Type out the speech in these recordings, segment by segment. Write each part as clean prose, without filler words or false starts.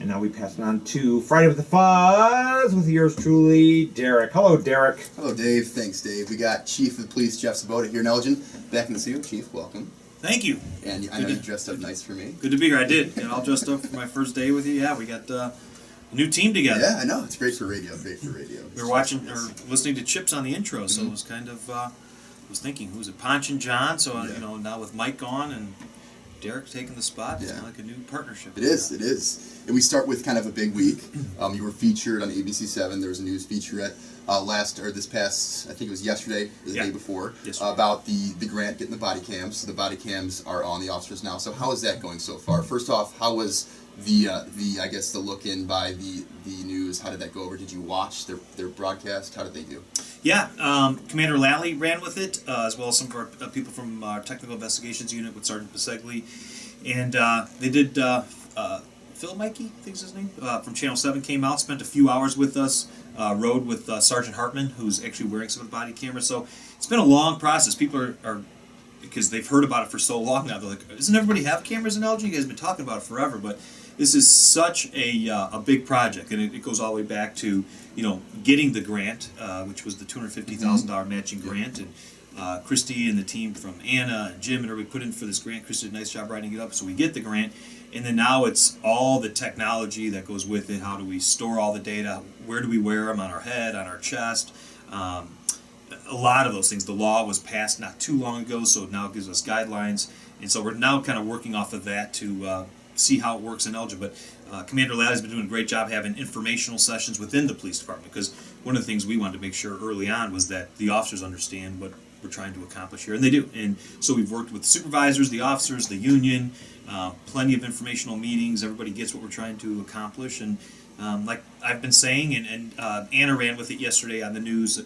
And now we pass it on to Friday with the Fuzz with yours truly, Derek. Hello, Derek. Hello, Dave. Thanks, Dave. We got Chief of Police Jeff Swoboda here in Elgin, back in the studio. Chief, welcome. Thank you. And I know you dressed up nice for me. Good to be here. I did. Got all dressed up for my first day with you. Yeah, we got a new team together. Yeah, I know. It's great for radio. Great for radio. We were watching or listening to Chips on the intro, so it was kind of. I was thinking, who's it? Ponch and John. So you know, now with Mike gone and Derek taking the spot, it's kind of like a new partnership. It is. It is. And we start with kind of a big week. You were featured on ABC7. There was a news feature at this past, I think it was yesterday, the day before, about the grant getting the body cams. So the body cams are on the officers now. So how is that going so far? First off, how was the I guess the look in by the news? How did that go over? Did you watch their broadcast? How did they do? Yeah, Commander Lally ran with it, as well as some of our people from our technical investigations unit with Sergeant Bisegli, and they did. Phil Mikey, I think is his name, from Channel 7 came out, spent a few hours with us, rode with Sergeant Hartman, who's actually wearing some of the body cameras. So it's been a long process. People are because they've heard about it for so long now, they're like, doesn't everybody have cameras in Elgin? You guys have been talking about it forever, but this is such a big project, and it goes all the way back to, you know, getting the grant, which was the $250,000 matching grant, and Christy and the team from Anna and Jim and everybody put in for this grant. Christy did a nice job writing it up, so we get the grant. And then now it's all the technology that goes with it. How do we store all the data? Where do we wear them? On our head, on our chest? A lot of those things. The law was passed not too long ago, so it now gives us guidelines. And so we're now kind of working off of that to see how it works in Elgin. But Commander Ladd has been doing a great job having informational sessions within the police department, because one of the things we wanted to make sure early on was that the officers understand what we're trying to accomplish here, and they do. And so we've worked with the supervisors, the officers, the union, plenty of informational meetings. Everybody gets what we're trying to accomplish, and like I've been saying, and Anna ran with it yesterday on the news,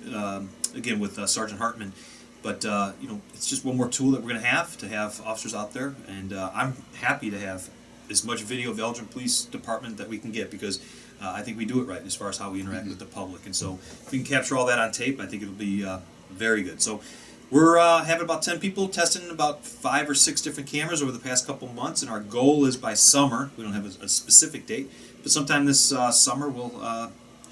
again with Sergeant Hartman. But you know, it's just one more tool that we're going to have officers out there, and I'm happy to have as much video of the Elgin Police Department that we can get, because I think we do it right as far as how we interact with the public. And so if we can capture all that on tape, I think it'll be very good. So we're having about 10 people testing about 5 or 6 different cameras over the past couple months, and our goal is by summer, we don't have a specific date, but sometime this summer we'll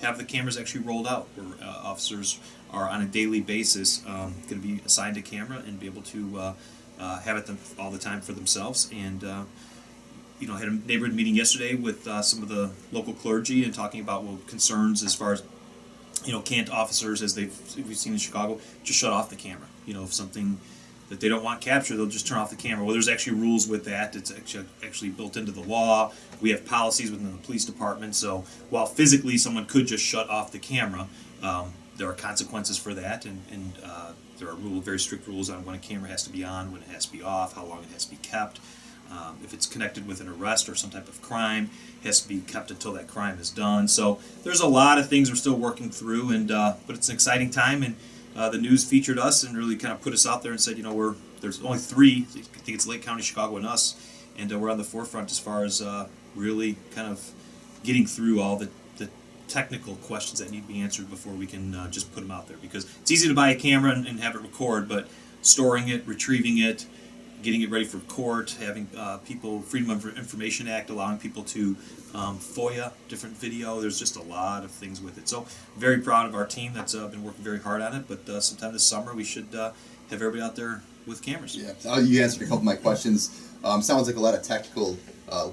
have the cameras actually rolled out, where officers are on a daily basis going to be assigned a camera and be able to have it all the time for themselves. And you know, I had a neighborhood meeting yesterday with some of the local clergy and talking about concerns as far as, you know, can't officers, as we've seen in Chicago, just shut off the camera. You know, if something that they don't want captured, they'll just turn off the camera. Well, there's actually rules with that. It's actually built into the law. We have policies within the police department. So while physically someone could just shut off the camera, there are consequences for that, and there are very strict rules on when a camera has to be on, when it has to be off, how long it has to be kept. If it's connected with an arrest or some type of crime, it has to be kept until that crime is done. So there's a lot of things we're still working through, and but it's an exciting time, and the news featured us and really kind of put us out there and said, you know, there's only 3, I think it's Lake County, Chicago, and us, and we're on the forefront as far as really kind of getting through all the technical questions that need to be answered before we can just put them out there. Because it's easy to buy a camera and have it record, but storing it, retrieving it, getting it ready for court, having people, Freedom of Information Act, allowing people to FOIA different video. There's just a lot of things with it. So very proud of our team that's been working very hard on it. But sometime this summer we should have everybody out there with cameras. Yeah, you answered a couple of my questions. Sounds like a lot of technical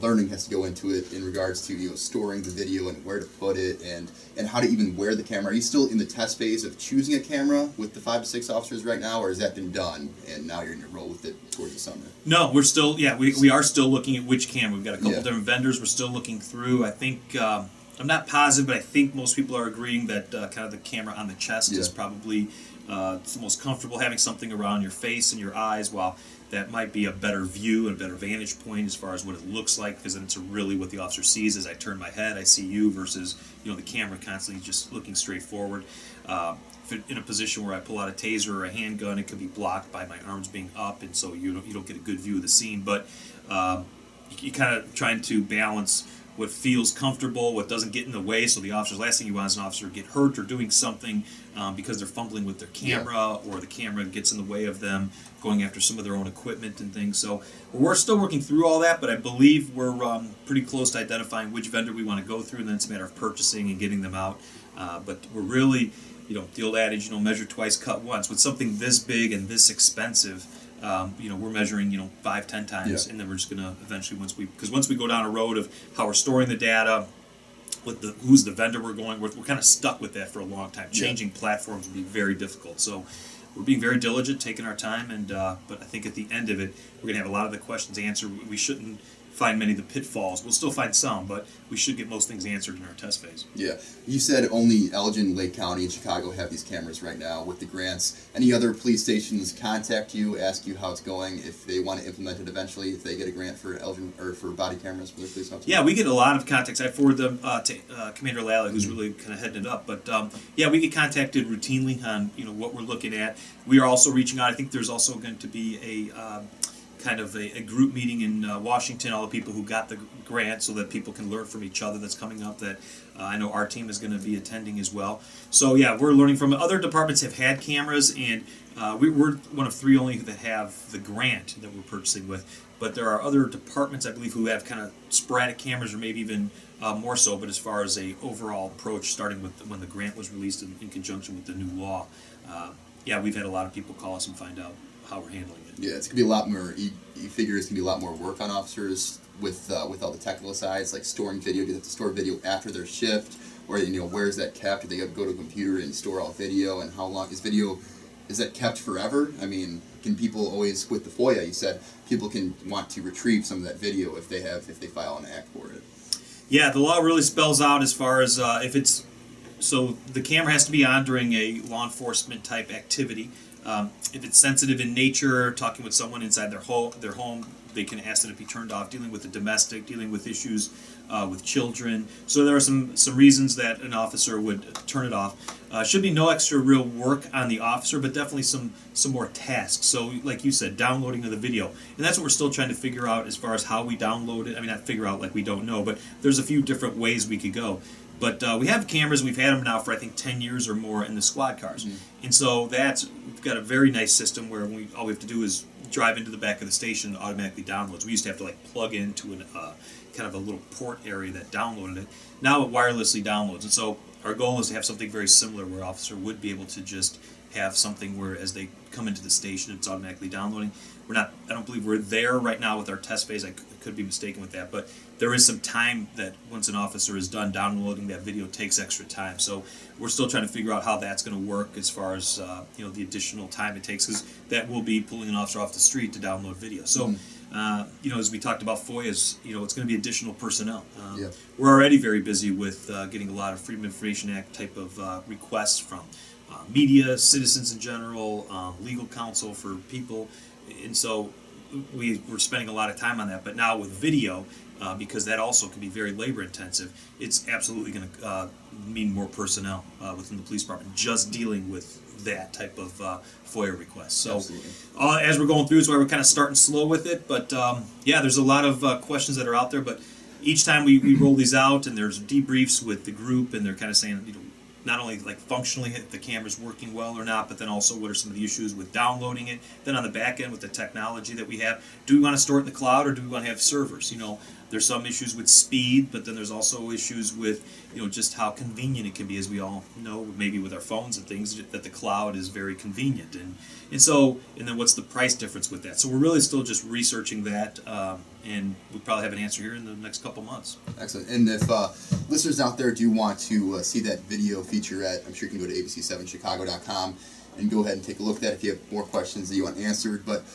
learning has to go into it in regards to, you know, storing the video and where to put it, and how to even wear the camera. Are you still in the test phase of choosing a camera with the 5 to 6 officers right now, or has that been done and now you're going to roll with it towards the summer? No, we're still, we are still looking at which camera. We've got a couple different vendors we're still looking through. I think, I'm not positive, but I think most people are agreeing that kind of the camera on the chest is probably it's the most comfortable, having something around your face and your eyes, while that might be a better view and a better vantage point as far as what it looks like, because then it's really what the officer sees. As I turn my head, I see you, versus, you know, the camera constantly just looking straight forward. If in a position where I pull out a taser or a handgun, it could be blocked by my arms being up, and so you don't get a good view of the scene. But you kind of trying to balance what feels comfortable, what doesn't get in the way. So the officers, last thing you want is an officer to get hurt or doing something because they're fumbling with their camera, or the camera gets in the way of them going after some of their own equipment and things. So we're still working through all that, but I believe we're pretty close to identifying which vendor we want to go through, and then it's a matter of purchasing and getting them out. But we're really, the old adage, measure twice, cut once. With something this big and this expensive, we're measuring, 5-10 times, and then we're just going to eventually, once we go down a road of how we're storing the data, with who's the vendor we're going with, we're kind of stuck with that for a long time. Changing platforms would be very difficult. So we're being very diligent, taking our time, and but I think at the end of it, we're going to have a lot of the questions answered. We shouldn't find many of the pitfalls. We'll still find some, but we should get most things answered in our test phase. Yeah. You said only Elgin, Lake County, and Chicago have these cameras right now with the grants. Any other police stations contact you, ask you how it's going, if they want to implement it eventually, if they get a grant for Elgin or for body cameras for their police officers? Yeah, we get a lot of contacts. I forward them to Commander Lally, who's really kind of heading it up. But we get contacted routinely on what we're looking at. We are also reaching out. I think there's also going to be a kind of a group meeting in Washington, all the people who got the grant, so that people can learn from each other. That's coming up, that I know our team is going to be attending as well. So yeah, we're learning from other departments have had cameras, and we're one of 3 only that have the grant that we're purchasing with. But there are other departments, I believe, who have kind of sporadic cameras, or maybe even more so. But as far as a overall approach, starting with when the grant was released in conjunction with the new law, we've had a lot of people call us and find out how we're handling it. Yeah, it's gonna be a lot more. You figure it's gonna be a lot more work on officers with all the technical sides, like storing video. Do they have to store video after their shift, or where is that kept? Do they have to go to a computer and store all video? And how long is video? Is that kept forever? I mean, can people always, with the FOIA, you said people can want to retrieve some of that video if they file an act for it. Yeah, the law really spells out as far as if it's so the camera has to be on during a law enforcement type activity. If it's sensitive in nature, talking with someone inside their home, they can ask that it be turned off. Dealing with the domestic, dealing with issues with children. So there are some reasons that an officer would turn it off. Should be no extra real work on the officer, but definitely some more tasks. So like you said, downloading of the video. And that's what we're still trying to figure out as far as how we download it. I mean, not figure out like we don't know, but there's a few different ways we could go. But we have cameras, we've had them now for I think 10 years or more in the squad cars. Mm-hmm. And so we've got a very nice system where all we have to do is drive into the back of the station and automatically downloads. We used to have to like plug into kind of a little port area that downloaded it. Now it wirelessly downloads. And so our goal is to have something very similar where an officer would be able to just have something where as they come into the station it's automatically downloading. I don't believe we're there right now with our test phase. I could be mistaken with that, but there is some time that once an officer is done downloading that video takes extra time. So we're still trying to figure out how that's going to work as far as the additional time it takes, because that will be pulling an officer off the street to download video. So as we talked about FOIAs, it's going to be additional personnel. We're already very busy with getting a lot of Freedom of Information Act type of requests from media, citizens in general, legal counsel for people. And so we're spending a lot of time on that. But now with video, because that also can be very labor intensive, it's absolutely going to mean more personnel within the police department just dealing with that type of FOIA request. So as we're going through, it's why we're kind of starting slow with it. But there's a lot of questions that are out there. But each time we roll these out, and there's debriefs with the group, and they're kind of saying, not only like functionally if the camera's working well or not, but then also what are some of the issues with downloading it. Then on the back end with the technology that we have, do we want to store it in the cloud or do we want to have servers? There's some issues with speed, but then there's also issues with just how convenient it can be, as we all know, maybe with our phones and things, that the cloud is very convenient. And then what's the price difference with that? So we're really still just researching that, and we'll probably have an answer here in the next couple months. Excellent. And if listeners out there do want to see that video featurette, I'm sure you can go to abc7chicago.com and go ahead and take a look at that if you have more questions that you want answered. But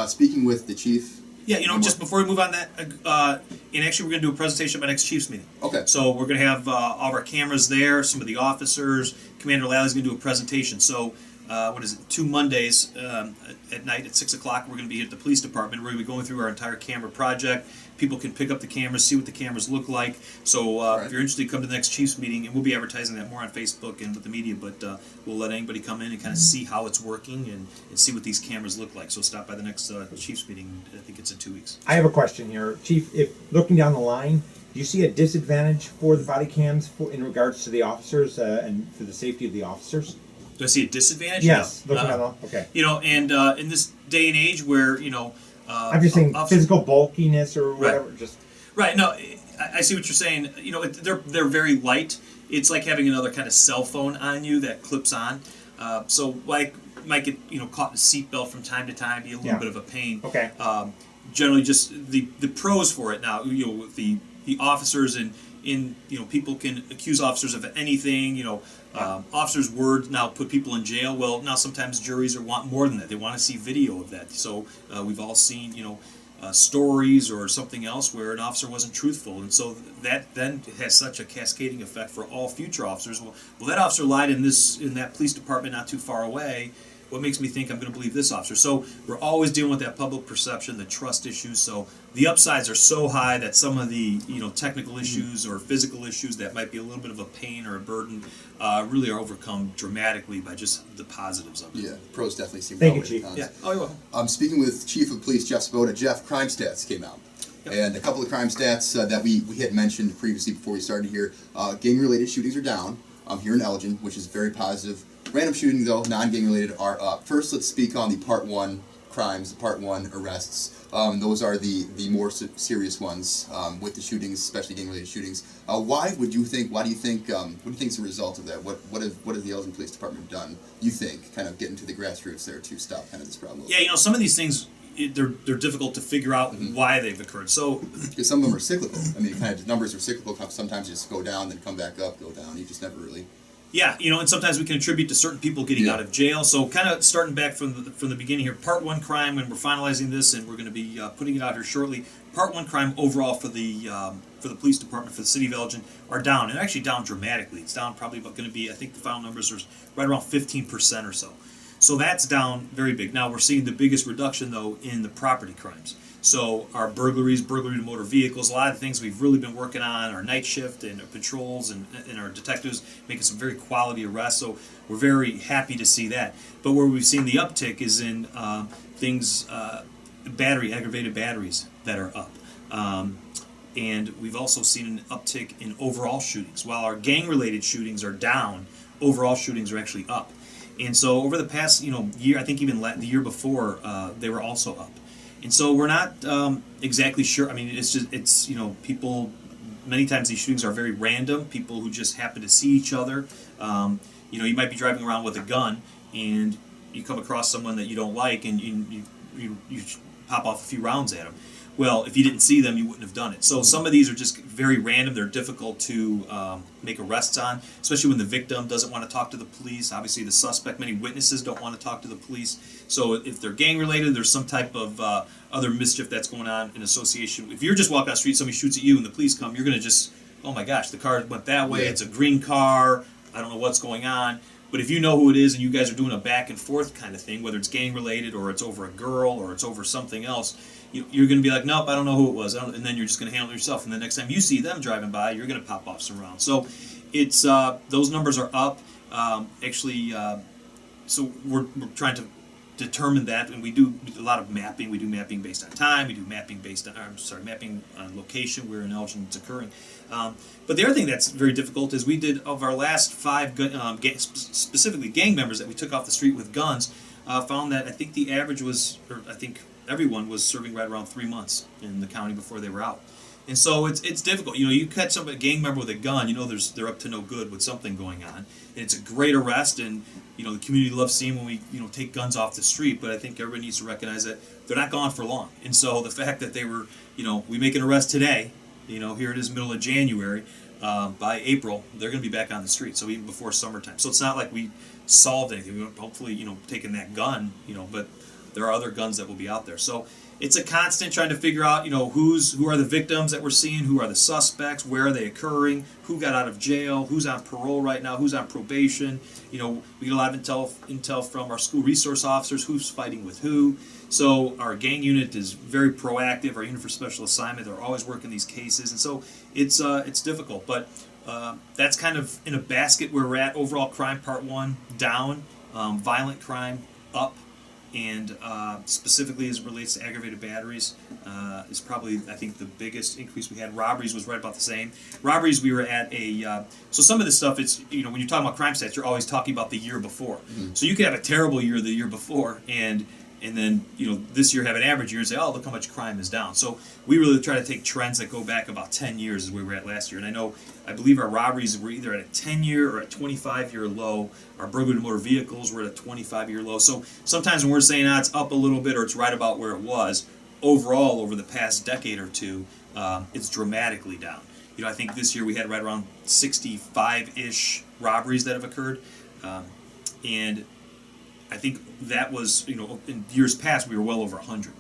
speaking with the chief. Yeah, just before we move on that, and actually we're going to do a presentation at my next Chiefs meeting. Okay. So we're going to have all of our cameras there, some of the officers. Commander Lally's going to do a presentation. So, 2 Mondays at night at 6 o'clock, we're going to be at the police department. We're going to be going through our entire camera project. People can pick up the cameras, see what the cameras look like. So if you're interested, come to the next Chiefs meeting, and we'll be advertising that more on Facebook and with the media, but we'll let anybody come in and kind of see how it's working and see what these cameras look like. So stop by the next Chiefs meeting. I think it's in 2 weeks. I have a question here. Chief, if looking down the line, Do you see a disadvantage for the body cams in regards to the officers and for the safety of the officers? Do I see a disadvantage? Yes. No. Looking at them. Okay. And in this day and age where I'm just saying physical bulkiness or whatever. Right. Just right. No, I see what you're saying. They're very light. It's like having another kind of cell phone on you that clips on. So like might get caught in a seatbelt from time to time, be a little bit of a pain. Okay. Generally, just the pros for it now. With the officers and people can accuse officers of anything. Officers' words now put people in jail. Well, now sometimes juries want more than that. They want to see video of that. So we've all seen stories or something else where an officer wasn't truthful, and so that then has such a cascading effect for all future officers. Well, that officer lied in that police department not too far away. What makes me think I'm going to believe this officer? So we're always dealing with that public perception, the trust issues. So the upsides are so high that some of the technical issues or physical issues that might be a little bit of a pain or a burden really are overcome dramatically by just the positives of it. Yeah, pros definitely seem. Thank you, Chief. Yeah. Oh, you're welcome. I'm speaking with Chief of Police Jeff Swoboda. Jeff, crime stats came out. Yep. And a couple of crime stats that we had mentioned previously before we started here. Gang-related shootings are down here in Elgin, which is very positive. Random shootings, though, non-gang related, are up. First, let's speak on the Part 1 crimes, Part 1 arrests. Those are the more serious ones with the shootings, especially gang-related shootings. Why do you think is the result of that? What has the Elgin Police Department done, you think, kind of getting to the grassroots there to stop kind of this problem? Yeah, some of these things, they're difficult to figure out why they've occurred. So because some of them are cyclical. I mean, kind of the numbers are cyclical. Sometimes you just go down, then come back up, go down. You just never really. Yeah, and sometimes we can attribute to certain people getting out of jail. So kind of starting back from the beginning here, Part 1 crime, and we're finalizing this, and we're going to be putting it out here shortly. Part 1 crime overall for the police department, for the city of Elgin, are down, and actually down dramatically. It's down probably about going to be, I think the final numbers are right around 15% or so. So that's down very big. Now we're seeing the biggest reduction, though, in the property crimes. So our burglary to motor vehicles, a lot of the things we've really been working on, our night shift and our patrols and our detectives making some very quality arrests. So we're very happy to see that. But where we've seen the uptick is in aggravated batteries that are up. And we've also seen an uptick in overall shootings. While our gang-related shootings are down, overall shootings are actually up. And so over the past year, I think even the year before, they were also up. And so we're not exactly sure. I mean, it's people. Many times these shootings are very random. People who just happen to see each other. You might be driving around with a gun and you come across someone that you don't like, and you pop off a few rounds at them. Well, if you didn't see them, you wouldn't have done it. So some of these are just very random. They're difficult to make arrests on, especially when the victim doesn't want to talk to the police. Obviously, the suspect, many witnesses don't want to talk to the police. So if they're gang-related, there's some type of other mischief that's going on in association. If you're just walking down the street, somebody shoots at you, and the police come, you're going to just, oh my gosh, the car went that way. Yeah. It's a green car. I don't know what's going on. But if you know who it is and you guys are doing a back and forth kind of thing, whether it's gang-related or it's over a girl or it's over something else, you're going to be like, nope, I don't know who it was. And then you're just going to handle it yourself. And the next time you see them driving by, you're going to pop off some rounds. So it's those numbers are up. So we're trying to determine that, and we do a lot of mapping. We do mapping based on time. We do mapping based on mapping on location where in Elgin it's occurring. But the other thing that's very difficult is we did, of our last 5 specifically gang members that we took off the street with guns, found that I think the average was, or I think everyone was serving right around 3 months in the county before they were out. And so it's difficult. You catch a gang member with a gun, they're up to no good with something going on. And it's a great arrest, and the community loves seeing when we take guns off the street. But I think everybody needs to recognize that they're not gone for long. And so the fact that they were, we make an arrest today, here it is middle of January, by April they're going to be back on the street. So even before summertime. So it's not like we solved anything. We hopefully taken that gun, but there are other guns that will be out there. So it's a constant trying to figure out, who are the victims that we're seeing, who are the suspects, where are they occurring, who got out of jail, who's on parole right now, who's on probation. We get a lot of intel from our school resource officers, who's fighting with who. So our gang unit is very proactive. Our unit for special assignment, they're always working these cases, and so it's difficult. But that's kind of in a basket where we're at. Overall crime, Part 1, down. Violent crime, up. and specifically as it relates to aggravated batteries, is probably, I think, the biggest increase we had. Robberies was right about the same. Robberies, we were at a, so some of this stuff, it's, you know, when you're talking about crime stats, you're always talking about the year before. So you could have a terrible year the year before, and then, you know, this year have an average year and say, oh, look how much crime is down. So we really try to take trends that go back about 10 years as we were at last year. And I believe our robberies were either at a 10-year or a 25-year low. Our burglary to motor vehicles were at a 25-year low. So sometimes when we're saying, it's up a little bit or it's right about where it was, overall, over the past decade or two, it's dramatically down. You know, I think this year we had right around 65-ish robberies that have occurred. And I think that was, you know, in years past we were well over 100,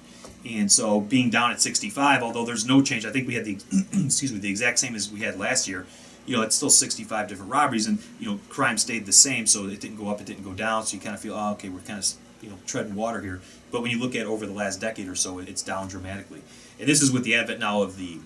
and so being down at 65, although there's no change, I think we had the the exact same as we had last year. You know, it's still 65 different robberies, and you know, crime stayed the same, so it didn't go up, it didn't go down. So you kind of feel, oh, okay, we're kind of, you know, treading water here. But when you look at over the last decade or so, it's down dramatically. And this is with the advent now of the,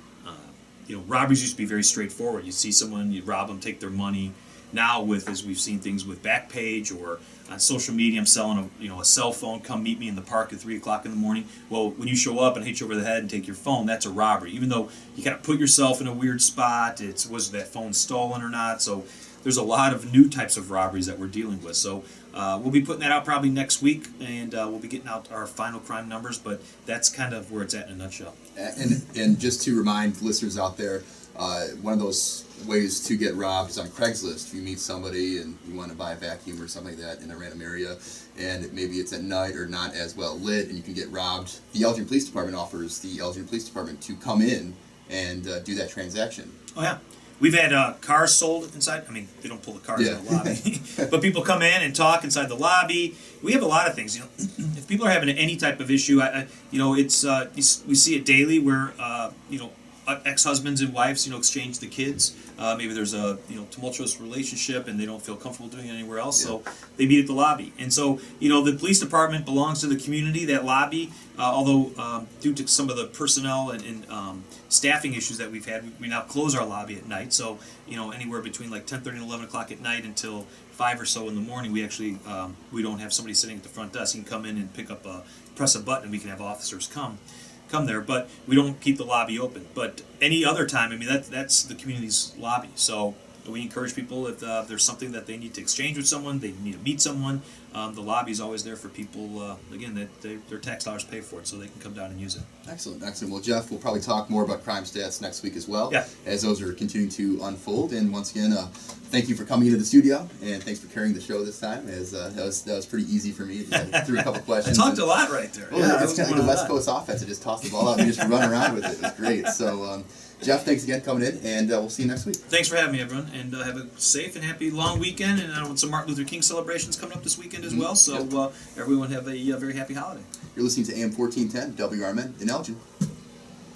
you know, robberies used to be very straightforward. You see someone, you rob them, take their money. Now, with, as we've seen things with Backpage or on social media, I'm selling a cell phone. Come meet me in the park at 3 o'clock in the morning. Well, when you show up and hit you over the head and take your phone, that's a robbery. Even though you kind of put yourself in a weird spot, was that phone stolen or not? So there's a lot of new types of robberies that we're dealing with. So we'll be putting that out probably next week, and we'll be getting out our final crime numbers. But that's kind of where it's at in a nutshell. And just to remind listeners out there, one of those ways to get robbed is on Craigslist. If you meet somebody and you want to buy a vacuum or something like that in a random area, and maybe it's at night or not as well lit, and you can get robbed, the Elgin Police Department offers the Elgin Police Department to come in and do that transaction. Oh yeah. We've had cars sold inside. I mean, they don't pull the cars in the lobby, but people come in and talk inside the lobby. We have a lot of things. You know, if people are having any type of issue, you know, it's we see it daily where you know, ex-husbands and wives, you know, exchange the kids. Maybe there's a, you know, tumultuous relationship and they don't feel comfortable doing it anywhere else, so they meet at the lobby. And so, you know, the police department belongs to the community. That lobby, although due to some of the personnel and staffing issues that we've had, we now close our lobby at night. So, you know, anywhere between like 10:30 and 11 o'clock at night until 5 or so in the morning, we actually we don't have somebody sitting at the front desk. You can come in and press a button, and we can have officers come there, but we don't keep the lobby open. But any other time, I mean, that's the community's lobby. So we encourage people, if there's something that they need to exchange with someone, they need to meet someone, the lobby is always there for people, again, that their tax dollars pay for it, so they can come down and use it. Excellent. Well, Jeff, we'll probably talk more about crime stats next week as well, yeah, as those are continuing to unfold. And once again, thank you for coming into the studio, and thanks for carrying the show this time, as that was pretty easy for me. I threw a couple questions. I talked a lot right there. Well, yeah, it's kind of like the West Coast offense. I just toss the ball out and just run around with it. It was great. So, Jeff, thanks again for coming in, and we'll see you next week. Thanks for having me, everyone, and have a safe and happy long weekend. And I know some Martin Luther King celebrations coming up this weekend as well, so everyone have a very happy holiday. You're listening to AM 1410 WRMN in Elgin.